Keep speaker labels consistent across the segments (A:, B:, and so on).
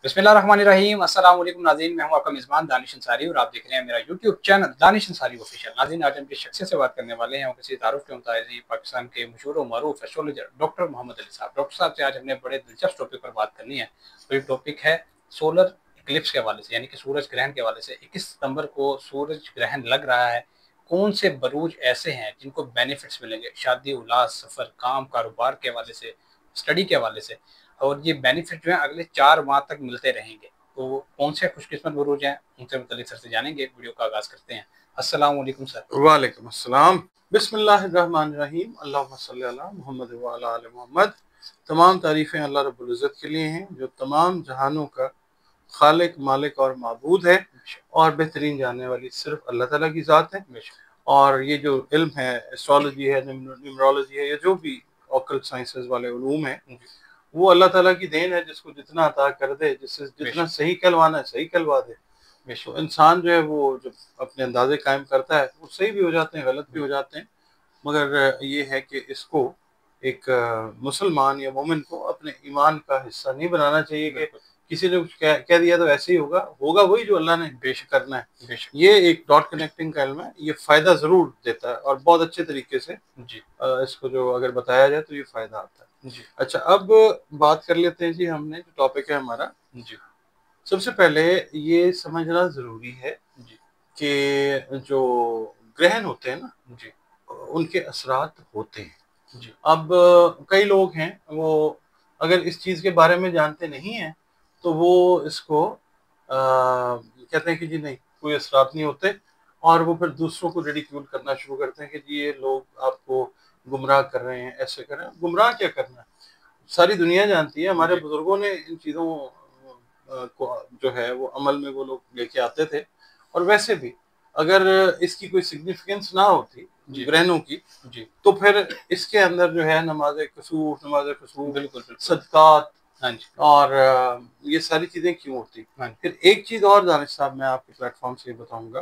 A: बिस्मिल्लाहिर्रहमानिर्रहीम। अस्सलाम वालेकुम नाज़रीन, मैं हूं आपका मेज़बान दानिश अंसारी और आप देख रहे हैं मेरा YouTube channel Danish Ansari official. नाज़रीन, आज हम जिस शख्सियत से बात करने वाले हैं वो किसी तारुफ के मुताबिक पाकिस्तान के मशहूर और मरूफ एस्ट्रोलॉजर डॉक्टर मोहम्मद अली साहब। डॉक्टर साहब से आज हमने बड़े दिलचस्प टॉपिक पर बात करनी है। तो ये टॉपिक है सोलर इक्लिप्स के हवाले से, यानी कि सूरज ग्रहण के हवाले से। 21 सितंबर को सूरज ग्रहण लग रहा है। कौन से बरूज ऐसे हैं जिनको बेनिफिट्स मिलेंगे शादी, औलाद, सफ़र, काम, कारोबार के हवाले से, स्टडी के हवाले से, और ये बेनिफिट जो है अगले 4 माह तक मिलते रहेंगे। तो कौन से खुशकिस्मत बुरूज हैं, उनसे मुतालिक सर से जानेंगे। वीडियो का आगाज़ करते हैं। अस्सलाम वालेकुम सर।
B: वालेकुम अस्सलाम। बिस्मिल्लाहिर्रहमानिर्रहीम। अल्लाहुम्मा सल्ली अला मुहम्मद व अला आलि मोहम्मद। तमाम तारीफ़ें अल्लाह रब्बुल इज़्ज़त के लिए हैं जो तमाम जहानों का खालिक, मालिक और माबूद है, और बेहतरीन जानने वाली सिर्फ अल्लाह ताला की ज़ात है। और ये जो इल्म है, एस्ट्रोलॉजी है, न्यूमरोलॉजी है, या जो भी ऑकल्ट साइंसेस वाले उलूम हैं, वो अल्लाह ताला की देन है, जिसको जितना अता कर दे, जिससे जितना सही कहलवाना है सही कहलवा दे। तो इंसान जो है वो जब अपने अंदाजे कायम करता है वो सही भी हो जाते हैं, गलत भी हो जाते हैं, मगर ये है कि इसको एक मुसलमान या मोमिन को अपने ईमान का हिस्सा नहीं बनाना चाहिए कि किसी ने कुछ कह दिया तो ऐसे ही होगा। होगा वही जो अल्लाह ने बेशक करना है। ये एक डॉट कनेक्टिंग का इल्म है, ये फ़ायदा ज़रूर देता है और बहुत अच्छे तरीके से इसको जो अगर बताया जाए तो ये फ़ायदा आता है। अच्छा, अब बात कर लेते हैं जी, हमने जो टॉपिक है हमारा, सबसे पहले ये समझना ज़रूरी है कि जो ग्रहण होते हैं ना, उनके असरात होते हैं। अब कई लोग हैं वो अगर इस चीज़ के बारे में जानते नहीं हैं तो वो इसको कहते हैं कि जी नहीं, कोई असरात नहीं होते, और वो फिर दूसरों को रिडिक्यूल करना शुरू करते हैं कि जी ये लोग आपको गुमराह कर रहे हैं, ऐसे कर रहे हैं। गुमराह क्या करना है, सारी दुनिया जानती है। हमारे बुजुर्गों ने इन चीज़ों को जो है वो अमल में वो लोग लेके आते थे। और वैसे भी अगर इसकी कोई सिग्निफिकेंस ना होती ग्रहणों की, तो फिर इसके अंदर जो है नमाज कसूफ, सदकात और ये सारी चीजें क्यों होती। फिर एक चीज और दानिश साहब, मैं आपके प्लेटफॉर्म से बताऊंगा,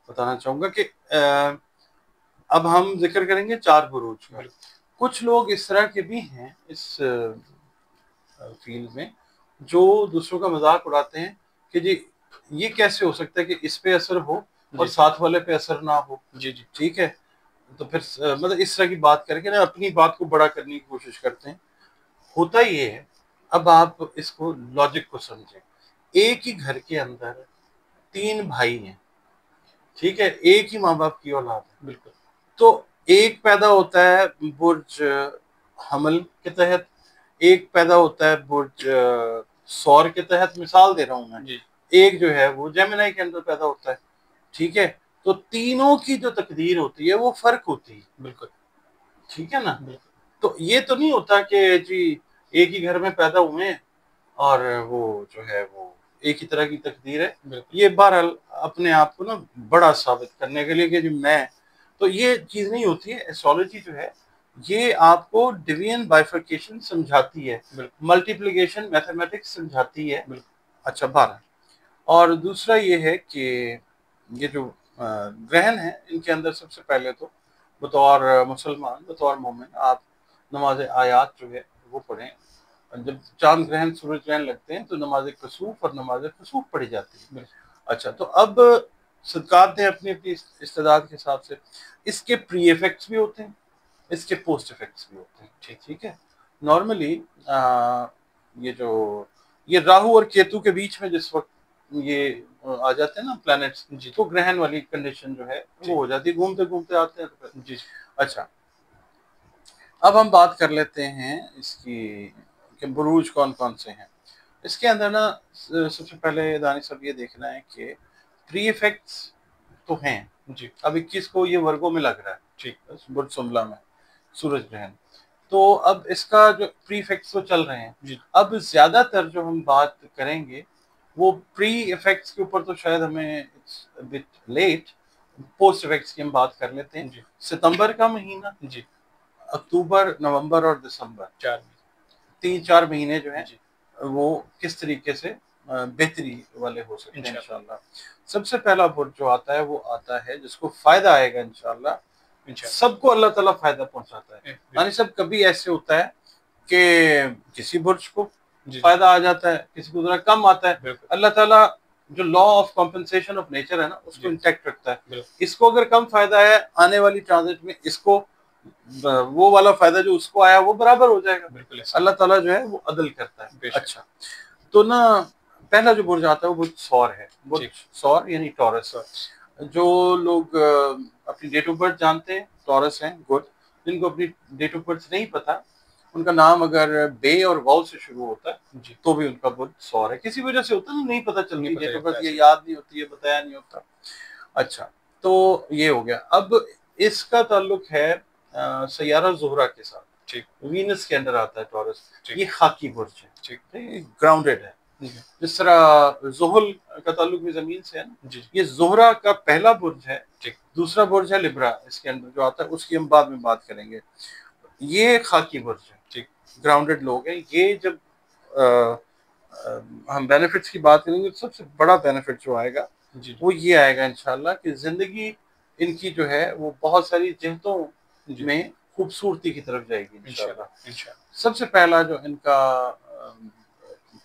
B: बताना चाहूंगा कि अब हम जिक्र करेंगे 4 बुरूज का। कुछ लोग इस तरह के भी हैं इस फील्ड में जो दूसरों का मजाक उड़ाते हैं कि जी ये कैसे हो सकता है कि इस पे असर हो और साथ वाले पे असर ना हो। ठीक है, तो फिर मतलब इस तरह की बात करके ना अपनी बात को बड़ा करने की कोशिश करते हैं। होता ये है, अब आप इसको लॉजिक को समझें। एक ही घर के अंदर 3 भाई हैं, ठीक है, एक ही माँ बाप की औलाद है, बिल्कुल। तो एक पैदा होता है बुर्ज हमल के तहत, एक पैदा होता है बुर्ज सौर के तहत, मिसाल दे रहा हूं मैं। एक जो है वो जेमिनी के अंदर पैदा होता है, ठीक है। तो तीनों की जो तकदीर होती है वो फर्क होती है, बिल्कुल, ठीक है ना। तो ये तो नहीं होता कि जी एक ही घर में पैदा हुए हैं और वो जो है वो एक ही तरह की तकदीर है। ये बहरहाल अपने आप को ना बड़ा साबित करने के लिए कि जो मैं, तो ये चीज नहीं होती है। एस्ट्रोलॉजी जो है ये आपको डिवीजन बाइफर्केशन समझाती है, मल्टीप्लिकेशन मैथमेटिक्स समझाती है। अच्छा, बहरहाल, और दूसरा ये है कि ये जो ग्रहण है इनके अंदर सबसे पहले तो बतौर मुसलमान, बतौर मोमिन, आप नमाज आयात जो है वो पढ़ें। जब चांद ग्रहण, सूरज ग्रहण लगते हैं तो नमाज कसूफ और नमाज कसूफ पढ़ी जाती है। अच्छा, तो अब सदकात हैं अपनी अपनी इस्तेदाद के हिसाब से। इसके प्री इफेक्ट्स भी होते हैं, इसके पोस्ट इफेक्ट्स भी होते हैं। ठीक है, नॉर्मली ये राहु और केतु के बीच में जिस वक्त ये आ जाते हैं ना प्लैनेट्स, तो ग्रहण वाली कंडीशन जो है वो हो जाती है, घूमते घूमते आते हैं तो जी। अच्छा, अब हम बात कर लेते हैं इसकी कि बुरूज कौन कौन से हैं। इसके अंदर ना सबसे पहले दानिश साहब ये देखना है कि प्री इफेक्ट्स तो हैं जी। अब 21 को ये वर्गों में लग रहा है, ठीक, बुर्ज सुमला में सूरज ग्रहण। तो अब इसका जो प्री इफेक्ट्स तो चल रहे हैं जी। अब ज्यादातर जो हम बात करेंगे वो प्री इफेक्ट्स के ऊपर, तो शायद हमें it's a bit late. Post effects की हम बात कर लेते हैं जी। सितंबर का महीना जी, अक्टूबर, नवंबर और दिसंबर, 3-4 महीने जो है वो किस तरीके से बेहतरी वाले हो सकते हैं इंशाल्लाह। सबसे पहला बुर्ज जो आता है वो आता है जिसको फायदा आएगा इंशाल्लाह। सबको अल्लाह ताला फायदा पहुंचाता है। यानी सब कभी ऐसे होता है कि किसी बुर्ज को फायदा आ जाता है, किसी को जरा कम आता है। अल्लाह ताला जो law of compensation of nature है ना, उसको इंटैक्ट रखता है। इसको अगर कम फायदा है आने वाली ट्रांजिट में, इसको वो वाला फायदा जो उसको आया वो बराबर हो जाएगा। अल्लाह ताला जो है वो अदल करता है। अच्छा, तो ना पहला जो बुर्ज आता है वो बुर्ज सौर है। बुर्ज सौर यानी टॉरस। जो लोग अपनी डेट ऑफ बर्थ जानते हैं टॉरस हैं, गुड। जिनको अपनी डेट ऑफ बर्थ नहीं पता, उनका नाम अगर बे और वाउ से शुरू होता है तो भी उनका बुर्ज सौर है। किसी वजह से होता है ना, नहीं पता चलती डेट ऑफ बर्थ, ये याद नहीं होती है, बताया नहीं होता। अच्छा, तो ये हो गया। अब इसका ताल्लुक है सैयारा ज़ोहरा के साथ। ठीक, वीनस के अंदर आता है टॉरस। ये खाकी बुर्ज है, ठीक है, ग्राउंडेड है। जिस तरह ज़ोहल का ताल्लुक भी जमीन से है ना, ये ज़ोहरा का पहला बुर्ज है। ठीक, दूसरा बुर्ज है लिब्रा, इसके अंदर जो आता है, उसकी हम बाद में बात करेंगे। ये खाकी बुर्ज है, ठीक, ग्राउंडेड लोग हैं ये। जब हम बेनिफिट्स की बात करेंगे तो सबसे बड़ा बेनिफिट जो आएगा वो ये आएगा इंशाल्लाह कि जिंदगी इनकी जो है वो बहुत सारी जिहतों में खूबसूरती की तरफ जाएगी इंशाल्लाह। सबसे पहला जो इनका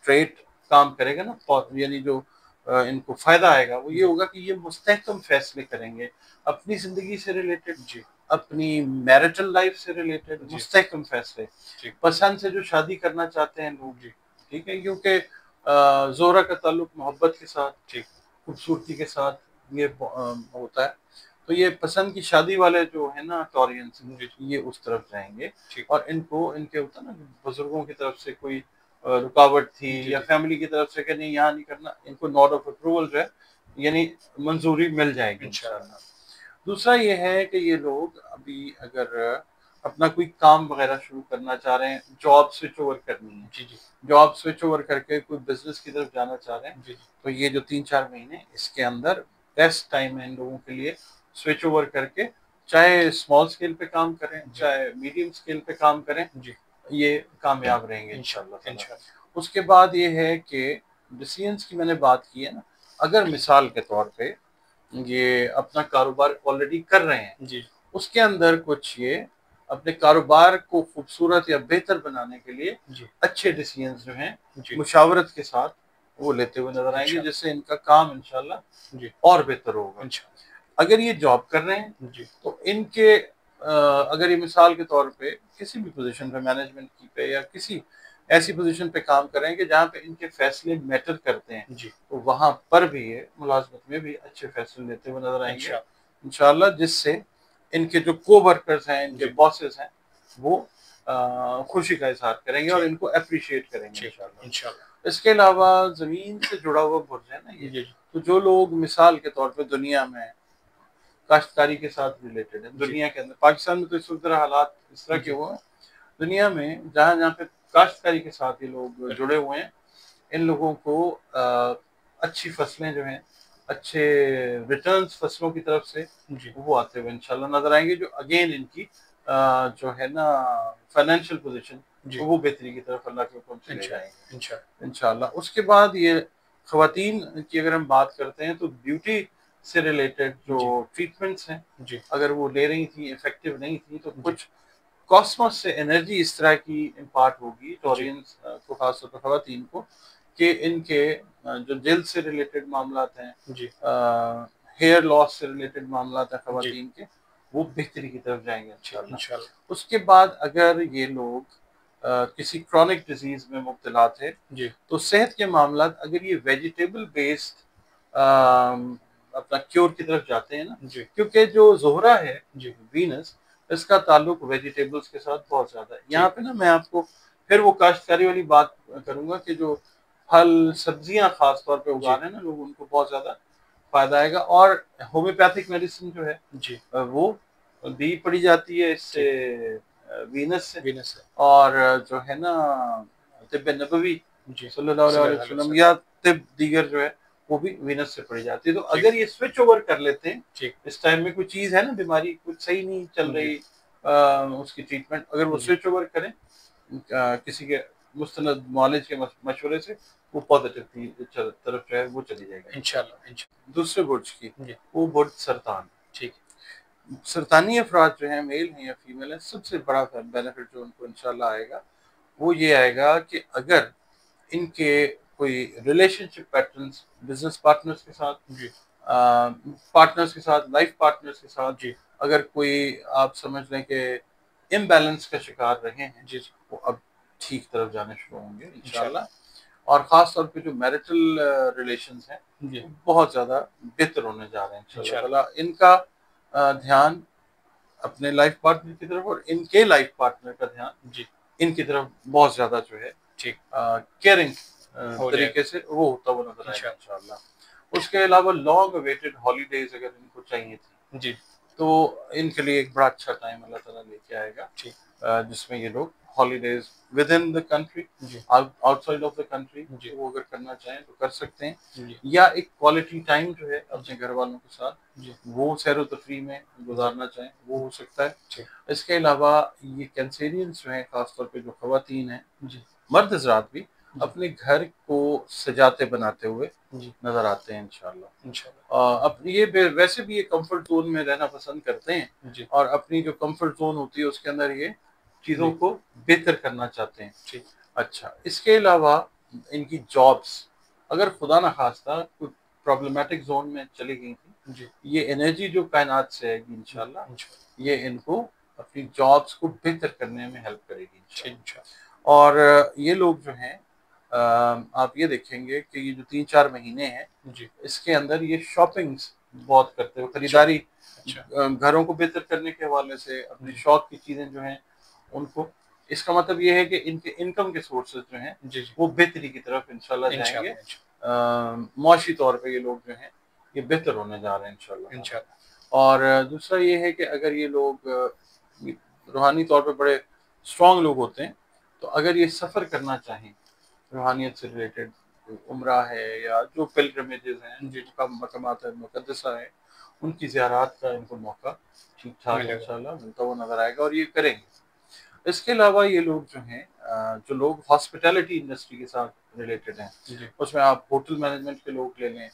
B: ट्रेट काम करेगा ना, यानी जो इनको फायदा आएगा वो ये होगा कि ये मुस्तहकम फैसले करेंगे अपनी जिंदगी से रिलेटेड, अपनी मैरिटल लाइफ से रिलेटेड मुस्तहकम फैसले। पसंद से जो शादी करना चाहते हैं लोग, ठीक है, क्योंकि ज़ोहरा का ताल्लुक मोहब्बत के साथ, ठीक, खूबसूरती के साथ ये होता है। तो ये पसंद की शादी वाले जो है ना टॉरियंस, ये उस तरफ जाएंगे। और इनको इनके होता है ना बुजुर्गों की तरफ से कोई रुकावट थी या फैमिली की तरफ से कि नहीं यहाँ नहीं करना, इनको नॉट ऑफ अप्रूवल जो है यानी मंजूरी मिल जाएगी इंशाल्लाह। दूसरा ये है कि ये लोग अभी अगर अपना कोई काम वगैरह शुरू करना चाह रहे हैं, जॉब स्विच ओवर करनी है, जॉब स्विच ओवर करके कोई बिजनेस की तरफ जाना चाह रहे हैं, तो ये जो 3-4 महीने इसके अंदर बेस्ट टाइम है इन लोगों के लिए स्विच ओवर करके, चाहे स्मॉल स्केल पे काम करें चाहे मीडियम स्केल पे काम करें, ये कामयाब रहेंगे इंशाल्लाह। उसके बाद ये है कि डिसीजंस की मैंने बात की है ना, अगर मिसाल के तौर पे ये अपना कारोबार ऑलरेडी कर रहे हैं, उसके अंदर कुछ ये अपने कारोबार को खूबसूरत या बेहतर बनाने के लिए अच्छे डिसीजंस जो हैं मुशावरत के साथ वो लेते हुए नजर आएंगे, जिससे इनका काम इंशाल्लाह और बेहतर होगा। अगर ये जॉब कर रहे हैं तो इनके अगर ये मिसाल के तौर पे किसी भी पोजीशन पे, मैनेजमेंट की पे या किसी ऐसी पोजीशन पे काम कर रहे हैं कि जहाँ पे इनके फैसले मैटर करते हैं, तो वहां पर भी ये मुलाजमत में भी अच्छे फैसले लेते हुए नजर आएंगे इंशाल्लाह, जिससे इनके जो को वर्कर्स हैं, इनके बॉसेस हैं, वो खुशी का इजहार करेंगे और इनको अप्रिशिएट करेंगे इंशाल्लाह। इसके अलावा जमीन से जुड़ा हुआ बुर्ज है ना ये, तो जो लोग मिसाल के तौर पे दुनिया में काश्तकारी के साथ रिलेटेड है, दुनिया के अंदर, पाकिस्तान में तो इस वक्त हालात इस तरह के हुए हैं, दुनिया में जहाँ जहाँ पे काश्तकारी के साथ ये लोग जुड़े हुए हैं, इन लोगों को अच्छी फसलें जो हैं, अच्छे रिटर्न्स फसलों की तरफ से वो आते हुए इंशाल्लाह नजर आएंगे, जो अगेन इनकी जो है ना फाइनेंशियल पोजीशन वो बेहतरी की तरफ अल्लाह के हुक्म से ले जाएंगे इंशाल्लाह। उसके बाद ये ख़वातीन की अगर हम बात करते हैं तो ब्यूटी से रिलेटेड जो ट्रीटमेंट्स हैं, अगर वो ले रही थी इफेक्टिव नहीं थी, तो कुछ कॉस्मोस से एनर्जी इस तरह की इम्पार्ट होगी टॉरियंस को, खासतौर पर ख़वातीन को, कि इनके जो दिल से रिलेटेड मामला हैं, हेयर लॉस से रिलेटेड मामला हैं ख़वातीन के, वो बेहतरी की तरफ जाएंगे इंशाल्लाह। उसके बाद अगर ये लोग किसी क्रॉनिक डिजीज में मुब्तला थे, तो सेहत के मामला अगर ये वेजिटेबल बेस्ड अपना क्योर की तरफ जाते हैं ना, क्योंकि जो ज़ोहरा है वीनस, इसका ताल्लुक वेजिटेबल्स के साथ बहुत ज्यादा है। यहाँ पे ना मैं आपको फिर वो काश्तकारी वाली बात करूंगा कि जो फल सब्जियां खास तौर पे उगा रहे हैं ना लोग, उनको बहुत ज्यादा फायदा आएगा। और होम्योपैथिक मेडिसिन जो है वो दी पड़ी जाती है इससे वीनस से, और जो है ना तिब्ब नबवी सल्लल्लाहु अलैहि वसल्लम या तिब्ब दीगर जो है वो भी वीनस से पड़ी जाती है। तो अगर ये स्विच ओवर कर लेते हैं, इस टाइम में कोई चीज है ना, बीमारी कुछ सही नहीं चल रही, उसकी ट्रीटमेंट अगर वो स्विच ओवर करें किसी के मुस्तनद मौलिज के मशवरे से, वो पॉजिटिव तरफ जो है वो चली जाएगा इंशाल्लाह। दूसरे बुर्ज की वो बुर्ज सरतान, ठीक, सरतानी अफराद जो है मेल हैं या फीमेल है, सबसे बड़ा बेनिफिट जो उनको इंशाल्लाह आएगा वो ये आएगा कि अगर इनके कोई रिलेशनशिप पैटर्न्स बिजनेस पार्टनर्स के साथ,
A: जी
B: पार्टनर्स के साथ, लाइफ पार्टनर्स के साथ,
A: जी
B: अगर कोई आप समझ लें कि इम्बैलेंस का शिकार रहे हैं,
A: जी
B: वो अब ठीक तरफ जाने शुरू होंगे
A: इंशाल्लाह।
B: इंशाल्लाह। और ख़ास तौर पे जो मैरिटल रिलेशंस हैं
A: जी
B: वो बहुत ज़्यादा बेहतर होने जा रहे हैं इंशाल्लाह
A: इंशाल्लाह।
B: ताला। इनका ध्यान अपने लाइफ पार्टनर की तरफ और इनके लाइफ पार्टनर का ध्यान
A: जी
B: इनकी तरफ बहुत ज़्यादा जो है
A: ठीक
B: केयरिंग
A: हो
B: तरीके
A: जाएगा
B: से वो होता हुआ नजर आएगा
A: इंशाल्लाह।
B: इंशाल्लाह। उसके अलावा लॉन्ग अवेटेड हॉलीडेज अगर इनको चाहिए थी
A: जी
B: तो इनके लिए एक बड़ा अच्छा टाइम अल्लाह ताला लेके आएगा,
A: ठीक
B: जिसमें ये लोग holidays within the country,
A: जी
B: आउटसाइड ऑफ द कंट्री,
A: जी
B: वो अगर करना चाहें तो कर सकते हैं,
A: जी
B: या एक क्वालिटी टाइम जो है अपने
A: जी
B: घर वालों के साथ
A: जी
B: वो सैर तफरी में
A: जी
B: गुजारना चाहें वो हो सकता है।
A: ठीक
B: इसके अलावा ये कैंसेरियंस जो हैं खासतौर पे जो खवातीन हैं,
A: जी
B: मर्द हजरात भी
A: जी
B: अपने घर को सजाते बनाते हुए
A: जी
B: नजर आते हैं इंशाल्लाह।
A: इंशाल्लाह।
B: अब ये वैसे भी ये कंफर्ट जोन में रहना पसंद करते हैं
A: जी
B: और अपनी जो कंफर्ट जोन होती है उसके अंदर ये चीज़ों
A: जी
B: को बेहतर करना चाहते हैं।
A: ठीक
B: अच्छा, इसके अलावा इनकी जॉब्स अगर खुदा ना खास्ता कोई प्रॉब्लमेटिक जोन में चली गई थी,
A: जी
B: ये एनर्जी जो कायनात से आएगी इंशाल्लाह,
A: इंशाल्लाह।
B: ये इनको अपनी जॉब्स को बेहतर करने में हेल्प करेगी
A: ठीक
B: इंशाल्लाह।
A: इंशाल्लाह।
B: और ये लोग जो हैं आप ये देखेंगे कि ये जो 3-4 महीने हैं
A: जी
B: इसके अंदर ये शॉपिंग्स बहुत करते हुए,
A: अच्छा
B: खरीदारी
A: अच्छा
B: घरों को बेहतर करने के हवाले से अपने
A: जी
B: शौक की चीज़ें जो हैं उनको, इसका मतलब ये है कि इनके इनकम के सोर्सेज जो हैं
A: जी जी
B: वो बेहतरी की तरफ इंशाल्लाह जाएंगे।
A: इंशाल्लाह इंशाल्लाह
B: मुआशी तौर पे ये लोग जो हैं ये बेहतर होने जा रहे हैं इंशाल्लाह ताला।
A: इंशाल्लाह।
B: और दूसरा ये है कि अगर ये लोग रूहानी तौर पे बड़े स्ट्रांग लोग होते हैं तो अगर ये सफ़र करना चाहें रूहानियत से रिलेटेड, उम्रा है या जो पिलग्रिमेजेस हैं,
A: जी
B: जो मकामात है मुक़द्दसा है, उनकी ज़ियारत का इनको मौका ठीक ठाक
A: मिलेगा
B: इंशाल्लाह मिलता हुआ नज़र आएगा और ये करेंगे। इसके अलावा ये लोग जो हैं जो लोग हॉस्पिटैलिटी इंडस्ट्री के साथ रिलेटेड हैं,
A: जी
B: उसमें आप होटल मैनेजमेंट के लोग ले लें,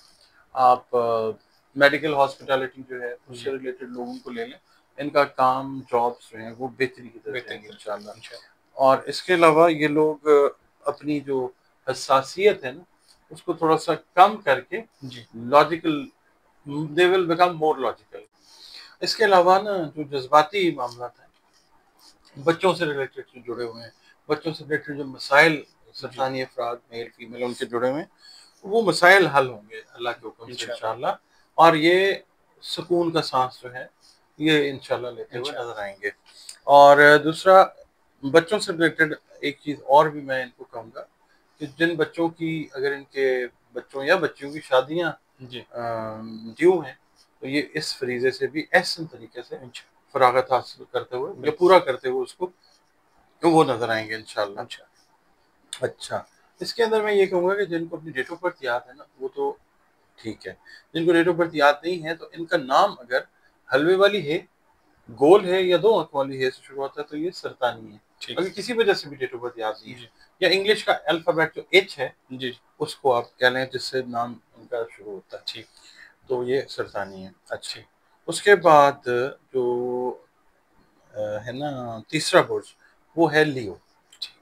B: आप मेडिकल हॉस्पिटैलिटी जो है उससे
A: जी
B: रिलेटेड लोगों को ले लें, इनका काम जॉब्स जो हैं वो बेहतरी की तरफ
A: बेहतर
B: जाएंगे इंशाल्लाह।
A: इंशाल्लाह।
B: और इसके अलावा ये लोग अपनी जो हसासियत है ना उसको थोड़ा सा कम करके
A: जी
B: logical, they will become more logical. इसके अलावा ना जो जज्बाती मामला हैं बच्चों से रिलेटेड जो जुड़े हुए हैं, बच्चों से रिलेटेड जो मसाइल
A: जी
B: सरतानी अफराद मेल फीमेल उनके जुड़े हुए हैं वो मसाइल हल होंगे अल्लाह के हुक्म से
A: इंशाल्लाह
B: इंशाल्लाह। और ये सुकून का सांस जो है ये इंशाल्लाह लेते हुए
A: इंशाल्लाह।
B: नजर आएंगे। और दूसरा बच्चों से रिलेटेड एक चीज़ और भी मैं इनको कहूँगा कि जिन बच्चों की अगर इनके बच्चों या बच्चियों की शादियाँ
A: जी
B: ड्यू हैं तो ये इस फरीजे से भी एहसन तरीके से
A: इंशाल्लाह
B: फरागत हासिल करते हुए या
A: बिल्कुल
B: पूरा करते हुए उसको तो वो नजर आएंगे इंशाल्लाह।
A: इंशाल्लाह।
B: अच्छा, इसके अंदर मैं ये कहूँगा कि जिनको अपनी डेट ऑफ बर्थ याद है ना वो तो ठीक है, जिनको डेट ऑफ बर्थ याद नहीं है तो इनका नाम अगर हलवे वाली है, गोल है या 2 अंक वाली है से शुरू होता है तो ये सरतानी है।
A: ठीक
B: अगर किसी वजह से भी डेट ऑफ बर्थ याद नहीं है
A: जी
B: या इंग्लिश का अल्फ़ाबेट जो एच है
A: जी
B: उसको आप कह लें जिससे नाम इनका शुरू होता है,
A: ठीक
B: तो ये सरतानी है। अच्छा,
A: ठीक
B: उसके बाद जो है ना तीसरा बुर्ज वो है लियो।
A: ठीक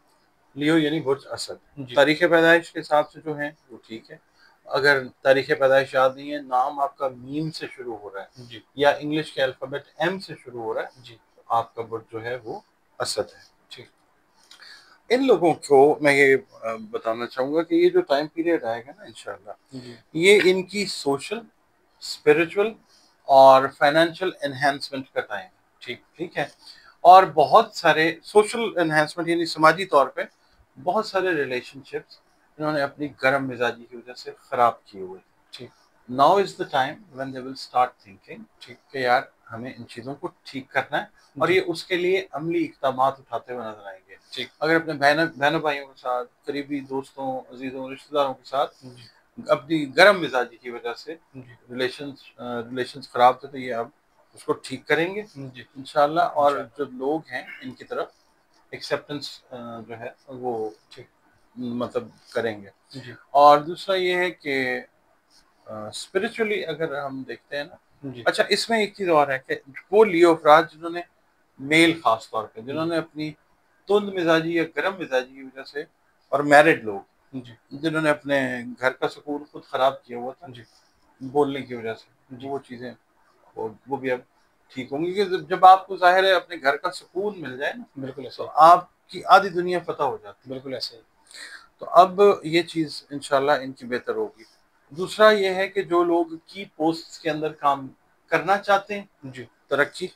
B: लियो यानी बुर्ज असद।
A: जी
B: तारीख पैदाइश के हिसाब से जो है वो ठीक है। अगर तारीख पैदाइश याद नहीं है, नाम आपका मीम से शुरू हो रहा है
A: जी
B: या इंग्लिश के अल्फ़ाबेट एम से शुरू हो रहा है
A: जी
B: तो आपका बुर्ज जो है वो असद है।
A: ठीक
B: इन लोगों को मैं ये बताना चाहूँगा कि ये जो टाइम पीरियड आएगा ना इंशाल्लाह,
A: जी
B: ये इनकी सोशल, स्पिरिचुअल और फाइनेंशियल एनहांसमेंट का टाइम है।
A: ठीक
B: ठीक है। और बहुत सारे सोशल एनहांसमेंट यानी समाजी तौर पे बहुत सारे रिलेशनशिप्स इन्होंने अपनी गर्म मिजाजी की वजह से खराब किए हुए।
A: ठीक
B: now is the time when they will start thinking
A: ठीक
B: कि यार हमें इन चीज़ों को ठीक करना है और
A: जी
B: ये उसके लिए अमली इक़दामात उठाते हुए नजर आएंगे।
A: ठीक
B: अगर अपने बहनों भाइयों के साथ, करीबी दोस्तों, अजीज़ों, रिश्तेदारों के साथ
A: जी
B: अपनी गर्म मिजाजी की वजह से
A: जी
B: रिलेशंस खराब थे तो ये अब उसको ठीक करेंगे
A: जी
B: इंशाल्लाह। और
A: इंशाल्लाह
B: जो लोग हैं इनकी तरफ एक्सेप्टेंस जो है वो
A: ठीक
B: मतलब करेंगे।
A: जी
B: और दूसरा ये है कि स्पिरिचुअली अगर हम देखते हैं ना,
A: जी
B: अच्छा इसमें एक चीज़ और है कि वो लियो अफराद जिन्होंने मेल खास तौर पे
A: जी
B: जिन्होंने अपनी तुंद मिजाजी या गर्म मिजाजी की वजह से, और मैरिड लोग
A: जी
B: जिन्होंने अपने घर का सुकून खुद खराब किया हुआ था
A: जी
B: बोलने की वजह से,
A: जी
B: वो चीज़ें वो भी अब ठीक होंगी कि जब आपको ज़ाहिर है अपने घर का सुकून मिल जाए ना,
A: बिल्कुल
B: तो
A: ऐसे ही,
B: आपकी आधी दुनिया फ़तह हो जाती है।
A: बिल्कुल ऐसे ही।
B: तो अब ये चीज़ इंशाल्लाह इनकी बेहतर होगी। दूसरा ये है कि जो लोग की पोस्ट्स के अंदर काम करना चाहते हैं,
A: जी
B: तरक्की,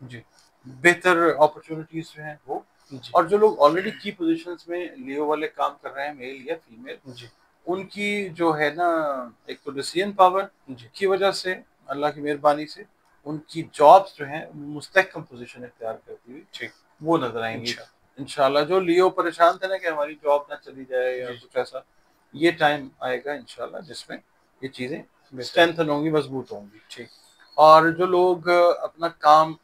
A: जी
B: बेहतर अपॉर्चुनिटीज़ जो हैं वो,
A: जी
B: और जो लोग ऑलरेडी की पोज़ीशंस में लियो वाले काम कर रहे हैं, मेल या फीमेल,
A: जी
B: उनकी जो है ना, एक तो डिसीजन पावर
A: जी
B: की वजह से, अल्लाह की मेहरबानी से उनकी जॉब्स जो हैं मुस्तहकम पोजीशन इख्तियार करती हुई
A: ठीक,
B: वो नजर आएंगी
A: इंशा
B: इंशाल्लाह। जो लियो परेशान थे ना कि हमारी जॉब ना चली जाए या
A: जी
B: कुछ ऐसा, ये टाइम आएगा इंशाल्लाह जिसमें ये चीज़ें
A: बेहतर,
B: स्ट्रेंथन होंगी, मजबूत होंगी।
A: ठीक,
B: और जो लोग अपना काम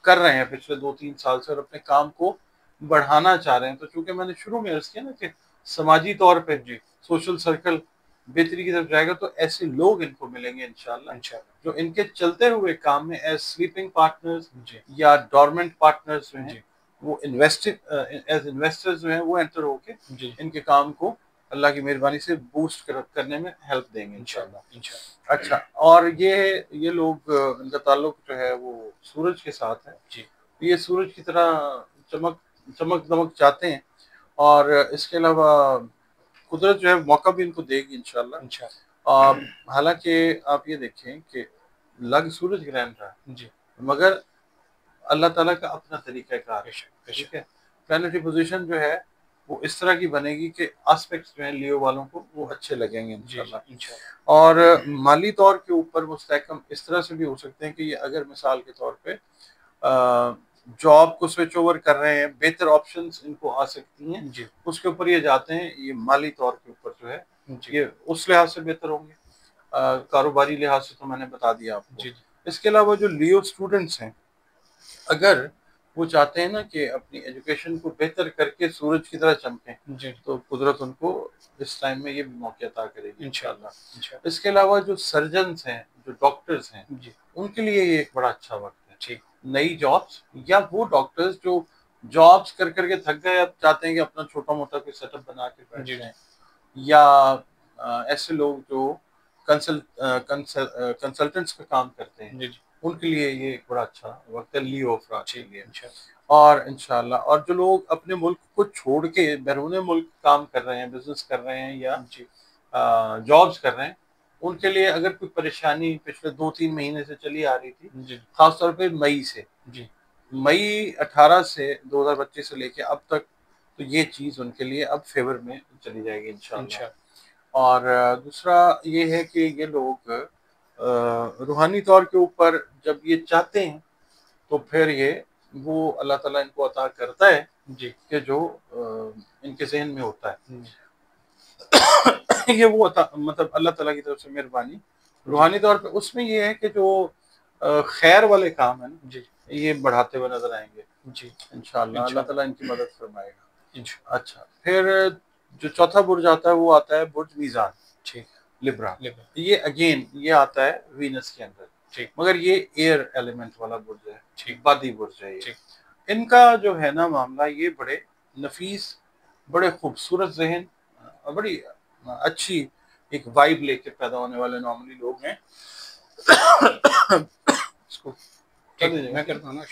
B: कर रहे हैं पिछले 2-3 साल से और अपने काम को बढ़ाना चाह रहे हैं, तो चूंकि मैंने शुरू में अर्ज किया ना कि समाजी तौर पे
A: जी,
B: सोशल सर्कल बेहतरी की तरफ जाएगा, तो ऐसे लोग इनको मिलेंगे इंशाल्लाह
A: इंशाल्लाह,
B: जो इनके चलते हुए काम में एज स्लीपिंग पार्टनर्स
A: जी,
B: या डोरमेंट पार्टनर्स जो हैं,
A: जी,
B: वो एज इन्वेस्टर्स जो हैं वो एंटर होके
A: जी,
B: इनके काम को अल्लाह की मेहरबानी से बूस्ट करने में हेल्प देंगे
A: इंशाल्लाह,
B: इंशाल्लाह।
A: इंशाल्लाह,
B: अच्छा, और ये लोग इनका ताल्लुक जो है वो सूरज के साथ है।
A: जी,
B: ये सूरज की तरह चमक चमक दमक चाहते हैं, और इसके अलावा कुदरत जो है मौका भी इनको देगी इंशाल्लाह।
A: इंशाल्लाह,
B: हालांकि आप ये देखें कि लग सूरज ग्रहण रहा है,
A: जी,
B: मगर अल्लाह ताला का अपना तरीका कार है।
A: बेशक,
B: ठीक
A: बेशक,
B: है, प्लानिटरी पोजीशन जो है वो इस तरह की बनेगी कि एस्पेक्ट्स जो है लियो वालों को वो अच्छे लगेंगे
A: जी, जी,
B: इंशाल्लाह।
A: इंशाल्लाह,
B: और माली तौर के ऊपर मुस्तहकम इस तरह से भी हो सकते हैं कि ये अगर मिसाल के तौर पे जॉब को स्विच ओवर कर रहे हैं, बेहतर ऑप्शंस इनको आ सकती हैं,
A: जी,
B: उसके ऊपर ये जाते हैं, ये माली तौर के ऊपर जो है
A: जी,
B: ये उस लिहाज से बेहतर होंगे। कारोबारी लिहाज से तो मैंने बता दिया आपको।
A: जी,
B: इसके अलावा जो लियो स्टूडेंट्स हैं, अगर वो चाहते हैं ना कि अपनी एजुकेशन को बेहतर करके सूरज की तरह चमकें,
A: जी,
B: तो कुदरत उनको इस टाइम में ये भी मौके अता करेगी
A: इंशाल्लाह,
B: इंशाल्लाह।
A: इंशाल्लाह,
B: इसके अलावा जो सर्जन्स हैं, जो डॉक्टर्स हैं,
A: जी,
B: उनके लिए ये एक बड़ा अच्छा वक्त है।
A: ठीक,
B: नई जॉब्स, या वो डॉक्टर्स जो जॉब्स कर करके थक गए, अब चाहते हैं कि अपना छोटा मोटा कोई सेटअप बना के बैठ
A: जी, जी,
B: जाएं, या ऐसे लोग जो कंसल्टेंट्स का काम करते हैं,
A: जी, जी,
B: उनके लिए ये एक बड़ा अच्छा वक्त है लियो अफराद के
A: ठीक,
B: लिए।
A: इंशाल्लाह,
B: और इंशाल्लाह, और जो लोग अपने मुल्क को छोड़ के बैरून मुल्क काम कर रहे हैं, बिजनेस कर रहे हैं, या
A: जी,
B: जॉब्स कर रहे हैं, उनके लिए अगर कोई परेशानी पिछले 2-3 महीने से चली आ रही थी,
A: जी,
B: खासतौर पे मई से,
A: जी,
B: मई 18 से 2025 से लेके अब तक, तो ये चीज़ उनके लिए अब फेवर में चली जाएगी इंशाल्लाह।
A: इंशाल्लाह,
B: और दूसरा ये है कि ये लोग रूहानी तौर के ऊपर जब ये चाहते हैं, तो फिर ये वो अल्लाह ताला इनको अता करता है
A: जी,
B: कि जो इनके जहन में होता
A: जी,
B: है। ये वो अता, मतलब अल्लाह ताला की तरफ से मेहरबानी
A: जी,
B: रूहानी तौर पे उसमें ये है कि जो खैर वाले काम है ना,
A: जी,
B: ये बढ़ाते हुए नजर आएंगे
A: जी,
B: इंशाल्लाह। अल्लाह
A: इंशाल्लाह,
B: ताला इनकी मदद फरमाएगा।
A: इंशाल्लाह,
B: अच्छा, फिर जो चौथा बुर्ज आता है वो आता है बुर्ज मीज़ान,
A: ठीक,
B: लिब्रा।
A: लिबरा,
B: ये अगेन ये आता है वीनस के अंदर,
A: ठीक,
B: मगर ये एयर एलिमेंट वाला बुर्ज है,
A: ठीक,
B: बादी बुर्ज है ये।
A: ठीक,
B: इनका जो है ना मामला, ये बड़े नफीस, बड़े खूबसूरत जहन, बड़ी अच्छी एक वाइब लेके पैदा होने वाले नॉर्मली लोग हैं। इसको कर
A: ठीक है,
B: दीजिएगा,
A: मैं
B: ठीक है।
A: करता हूँ ना,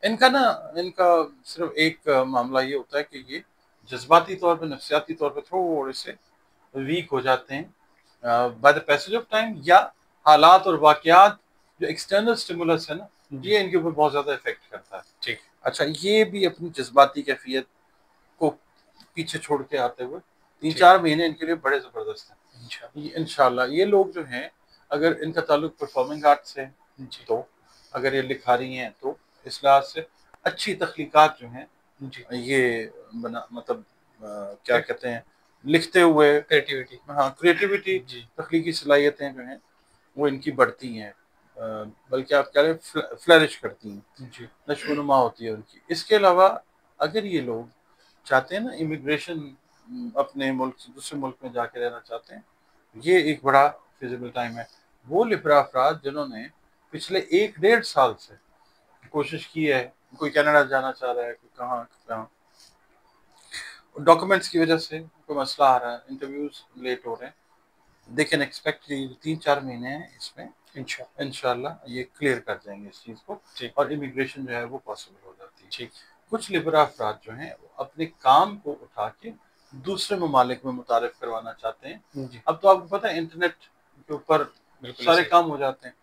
B: इनका ना, इनका सिर्फ एक मामला ये होता है कि ये जज्बाती तौर पे, नफसियाती तौर पे थोड़े से वीक हो जाते हैं by the passage of time, या हालात और वाकयात, जो एक्सटर्नल स्टिमुलस है ना,
A: जी,
B: ये इनके ऊपर बहुत ज़्यादा इफेक्ट करता है।
A: ठीक,
B: अच्छा, ये भी अपनी जज्बाती कैफियत को पीछे छोड़ के आते हुए तीन
A: ठीक,
B: चार महीने इनके लिए बड़े ज़बरदस्त हैं।
A: इंशाल्लाह,
B: ये इंशाल्लाह, ये लोग जो हैं, अगर इनका ताल्लुक परफॉर्मिंग आर्ट से है,
A: जी,
B: तो अगर ये लिखा रही हैं, तो इस लिहाज से अच्छी तख्लीकात जो हैं,
A: जी,
B: ये बना, मतलब क्या कहते हैं, लिखते हुए,
A: क्रिएटिविटी,
B: हाँ, क्रिएटिविटी,
A: जी,
B: तख्लीकी सलाहियतें जो हैं वो इनकी बढ़ती हैं, बल्कि आप कह रहे हैं फ्लरिश करती हैं,
A: जी,
B: नशोनुमा होती है उनकी। इसके अलावा अगर ये लोग चाहते हैं ना इमिग्रेशन, अपने मुल्क से दूसरे मुल्क में जाके रहना चाहते हैं, ये एक बड़ा फिजिबल टाइम है। वो लिब्रा अफराद जिन्होंने पिछले 1-1.5 साल से कोशिश की है, कोई कनाडा जाना चाह रहा है, कोई कहाँ कहाँ, डॉक्यूमेंट्स की वजह से कोई मसला आ रहा है, इंटरव्यूज लेट हो रहे हैं, दे कैन एक्सपेक्ट 3-4 महीने हैं इसमें, इंशाल्लाह ये क्लियर कर देंगे इस चीज़ को, और इमिग्रेशन जो है वो पॉसिबल हो जाती है।
A: ठीक।
B: कुछ लिबरा अफराद जो हैं वो अपने काम को उठा के दूसरे ममालिक में मुतारिफ करवाना चाहते हैं। अब तो आपको पता है इंटरनेट के ऊपर सारे काम हो जाते हैं।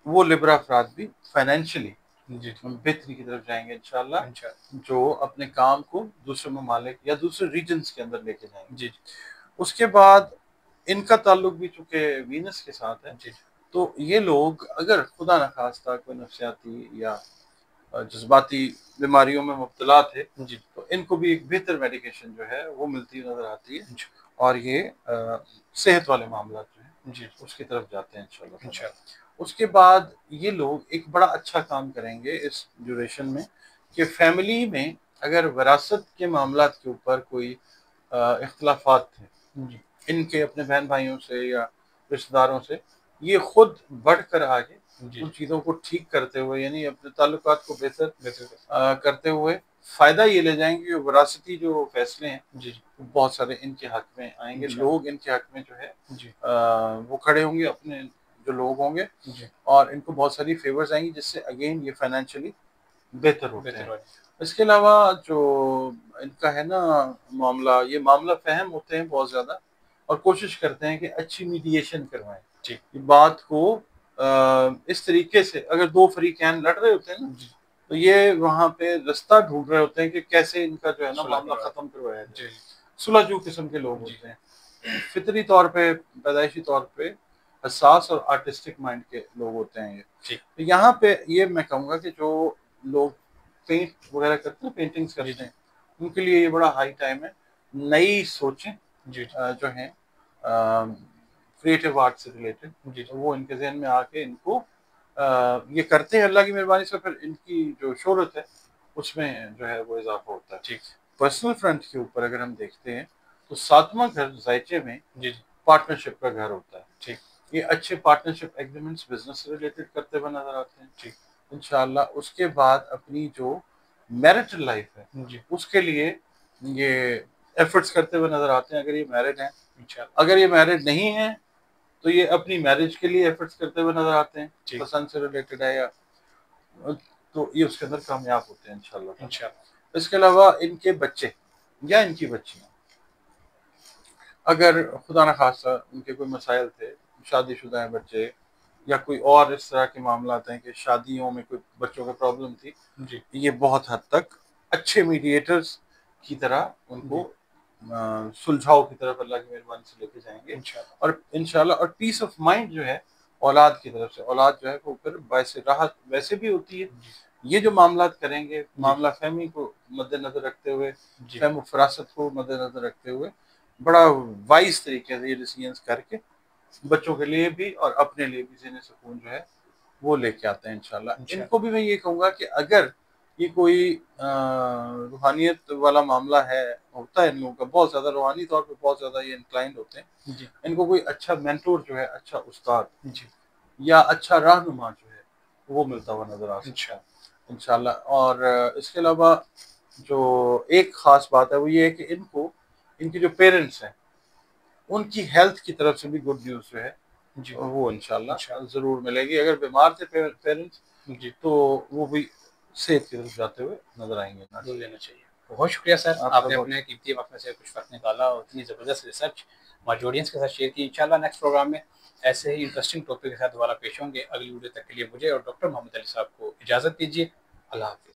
B: वो लिबरा अफराद भी फाइनेंशियली बेहतरी की तरफ जाएंगे इंशाल्लाह, जो अपने काम को दूसरे ममालिक या दूसरे रीजन्स के अंदर लेके जाएंगे। उसके बाद इनका ताल्लुक भी चूंकि वीनस के साथ है, तो ये लोग अगर खुदा न खास्ता कोई नफ्सियाती या जज्बाती बीमारियों में मुब्तला थे, तो इनको भी एक बेहतर मेडिकेशन जो है वो मिलती नजर आती है, और ये सेहत वाले मामला जो है उसकी तरफ जाते हैं इंशाल्लाह। उसके बाद ये लोग एक बड़ा अच्छा काम करेंगे इस ड्यूरेशन में कि फैमिली में अगर विरासत के मामला के ऊपर कोई इख्तलाफात थे इनके अपने बहन भाइयों से या रिश्तेदारों से, ये खुद बढ़कर आगे उन चीज़ों को ठीक करते हुए, यानी अपने ताल्लुकात को बेहतर करते हुए फ़ायदा ये ले जाएंगे कि विरासती जो फैसले हैं बहुत सारे इनके हक में आएंगे। लोग इनके हक में जो है वो खड़े होंगे, अपने जो लोग होंगे, और इनको बहुत सारी फेवर्स आएंगी, जिससे अगेन ये फाइनेंशियली बेहतर होते हैं। इसके अलावा जो इनका है ना मामला, ये मामला फहम होते हैं बहुत ज़्यादा, और कोशिश करते हैं कि अच्छी मीडिएशन करवाएं बात को। इस तरीके से अगर दो फरीकैन लड़ रहे होते हैं ना, तो ये वहाँ पे रास्ता ढूंढ रहे होते हैं कि कैसे इनका जो है ना मामला खत्म करवाया जाए। सुलझू किस्म के लोग होते हैं, फितरी तौर पे, पैदाइशी तौर पे हसास और आर्टिस्टिक माइंड के लोग होते हैं ये। तो यहाँ पे ये मैं कहूँगा कि जो लोग पेंट वगैरह करते हैं, पेंटिंग्स करते हैं, उनके लिए ये बड़ा हाई टाइम है। नई सोचें जो हैं क्रिएटिव आर्ट से रिलेटेड, तो वो इनके जहन में आके इनको ये करते हैं अल्लाह की मेहरबानी से, फिर इनकी जो शोहरत है उसमें जो है वो इजाफा होता है। पर्सनल फ्रंट के ऊपर अगर हम देखते हैं तो 7वां घर जायचे में पार्टनरशिप का घर होता है। ये अच्छे पार्टनरशिप एग्रीमेंट्स बिजनेस से रिलेटेड करते हुए नजर आते हैं इंशाल्लाह। उसके बाद अपनी जो मैरिटल लाइफ है उसके लिए ये एफर्ट्स करते हुए नजर आते हैं, अगर ये मैरिड हैं। अगर ये मैरिड नहीं है तो ये अपनी मैरिज के लिए एफर्ट्स करते हुए नजर आते हैं, पसंद से रिलेटेड है या, तो ये उसके अंदर कामयाब होते हैं इंशाल्लाह। इसके अलावा इनके बच्चे या इनकी बच्चियां, अगर खुदा न खास्ता उनके कोई मसाइल थे, शादीशुदा हैं बच्चे, या कोई और इस तरह के मामला हैं कि शादियों में कोई बच्चों को प्रॉब्लम थी, ये बहुत हद तक अच्छे मीडिएटर्स की तरह उनको सुलझाव की तरफ अल्लाह की मेहरबानी से लेके जाएंगे, और इंशाल्लाह। और पीस ऑफ माइंड जो है औलाद की तरफ से, औलाद जो है वो फिर वैसे राहत वैसे भी होती है। ये जो मामला करेंगे, मामला फहमी को मद्देनजर रखते हुए, फहम फरासत को मद्देनजर रखते हुए, बड़ा वाइज तरीके से ये डिसीजंस करके बच्चों के लिए भी और अपने लिए भी ज़हनी सुकून जो है वो लेके आते हैं इंशाल्लाह। इनको भी मैं ये कहूँगा कि अगर ये कोई रूहानियत वाला मामला है, होता है इन लोगों का बहुत ज़्यादा, रूहानी तौर पे बहुत ज़्यादा ये इंक्लाइंड होते हैं, इनको कोई अच्छा मेंटोर जो है, अच्छा उस्ताद या अच्छा रहनुमा जो है वो मिलता हुआ नजर आ सकता है इंशाल्लाह। और इसके अलावा जो एक ख़ास बात है वो ये है कि इनको, इनके जो पेरेंट्स हैं उनकी हेल्थ की तरफ से भी गुड न्यूज़ जो है वो इंशाल्लाह ज़रूर मिलेगी। अगर बीमार थे पेरेंट्स तो वो भी सेहत की तरफ जाते हुए नजर आएंगे,
A: लेना चाहिए। बहुत शुक्रिया सर, आपने अपने कीमती वक्त में से कुछ वक्त निकाला और इतनी ज़बरदस्त रिसर्च हमारे ऑडियंस के साथ शेयर की। इंशाल्लाह नेक्स्ट प्रोग्राम में ऐसे ही इंटरेस्टिंग टॉपिक के साथ दोबारा पेश होंगे। अगली वीडियो तक के लिए मुझे और डॉक्टर मोहम्मद अली साहब को इजाज़त दीजिए। अल्लाह हाफ़िज़।